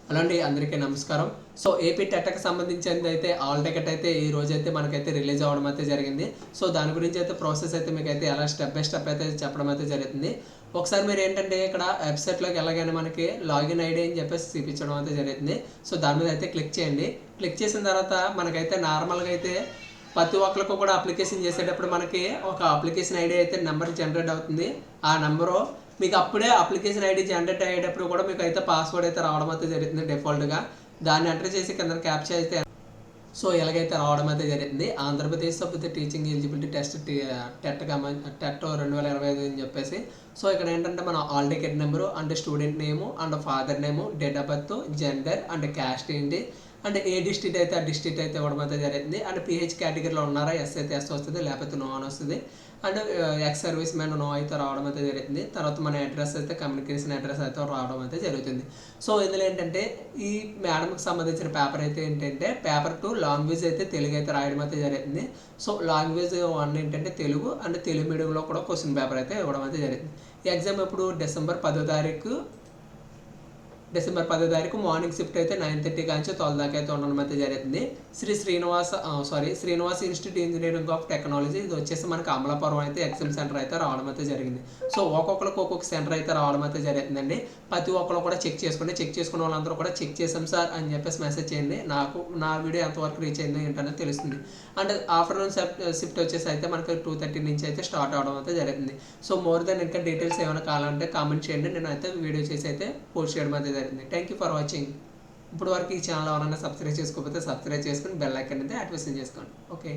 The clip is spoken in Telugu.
హలో అండి, అందరికీ నమస్కారం. సో ఏపీ టెట్‌కి సంబంధించింది అయితే హాల్ టికెట్ అయితే ఈ రోజైతే మనకైతే రిలీజ్ అవ్వడం అయితే జరిగింది. సో దాని గురించి అయితే ప్రాసెస్ అయితే మీకైతే ఎలా స్టెప్ బై స్టెప్ అయితే చెప్పడం అయితే జరుగుతుంది. ఒకసారి మీరు ఏంటంటే ఇక్కడ వెబ్‌సైట్‌లోకి వెళ్ళగానే మనకి లాగిన్ ఐడీ అని చెప్పేసి చూపించడం అయితే జరుగుతుంది. సో దాని మీద అయితే క్లిక్ చేయండి. క్లిక్ చేసిన తర్వాత మనకైతే నార్మల్‌గా అయితే ప్రతి ఒక్కరికి కూడా అప్లికేషన్ చేసేటప్పుడు మనకి ఒక అప్లికేషన్ ఐడి అయితే నెంబర్ జనరేట్ అవుతుంది. ఆ నెంబరు మీకు అప్పుడే అప్లికేషన్ ఐడి జనరేట్ అయ్యేటప్పుడు కూడా మీకు అయితే పాస్వర్డ్ అయితే రావడం అయితే జరుగుతుంది డిఫాల్ట్గా. దాన్ని ఎంటర్ చేసి కింద క్యాప్చా అయితే సో ఇలాగైతే రావడం అయితే జరిగింది. ఆంధ్రప్రదేశ్ సభ్యత టీచింగ్ ఎలిజిబిలిటీ టెట్ 2025 అని చెప్పేసి. సో ఇక్కడ ఏంటంటే మన hall ticket number and student name and father name, date of birth, gender and caste ఏంటి అంటే ఏ డిస్ట్రిక్ట్ అయితే ఆ డిస్ట్రిక్ట్ అయితే ఇవ్వడం అయితే జరిగింది. అండ్ పిహెచ్ కేటగిరీలో ఉన్నారా, ఎస్ అయితే ఎస్ వస్తుంది, లేకపోతే నో అని వస్తుంది. And ex serviceman no అయితే రావడం అయితే జరుగుతుంది. తర్వాత మన అడ్రస్ అయితే కమ్యూనికేషన్ అడ్రస్ అయితే రావడం అయితే జరుగుతుంది. సో ఇందులో ఏంటంటే ఈ మేడంకి సంబంధించిన పేపర్ అయితే ఏంటంటే పేపర్ 2 లాంగ్వేజ్ అయితే తెలుగు అయితే రాయడం అయితే జరుగుతుంది. సో లాంగ్వేజ్ 1 ఏంటంటే తెలుగు అండ్ తెలుగు మీడియంలో కూడా క్వశ్చన్ పేపర్ అయితే ఇవ్వడం అయితే జరుగుతుంది. ఈ ఎగ్జామ్ ఇప్పుడు డిసెంబర్ 10వ తారీఖు మార్నింగ్ షిఫ్ట్ అయితే 9:30 కాంచి 12 దాకా అయితే ఉండడం అయితే జరుగుతుంది. Srinivas institute engineering of technology, ఇది వచ్చేసి మనకి అమలాపురం అయితే ఎగ్జామ్ సెంటర్ అయితే రావడం అయితే జరిగింది. సో ఒక్కొక్కరికి ఒక్కొక్క సెంటర్ అయితే రావడం అయితే జరుగుతుందండి. ప్రతి ఒక్కరు కూడా చెక్ చేసుకున్న వాళ్ళందరూ కూడా చెక్ చేసాం సార్ అని చెప్పేసి మెసేజ్ చేయండి. నా వీడియో ఎంతవరకు రీచ్ అయిందో ఏంటనేది తెలుస్తుంది. అండ్ ఆఫ్టర్నూన్ షిఫ్ట్ వచ్చేసి అయితే మనకి 2:30 నుంచి అయితే స్టార్ట్ అవడం అయితే జరుగుతుంది. సో మోర్ దెన్ ఇంకా డీటెయిల్స్ ఏమైనా కావాలంటే కామెంట్ చేయండి. నేను అయితే వీడియో చేసి అయితే పోస్ట్ చేయడం అయితే జరిగింది. Thank you for watching. ఇప్పుడు వరకు ఈ ఛానల్ ఎవరైనా సబ్స్క్రైబ్ చేసుకోకపోతే సబ్స్క్రైబ్ చేసుకుని బెల్ ఐకాన్ అయితే యాక్టివేషన్ చేసుకోండి. ఓకే.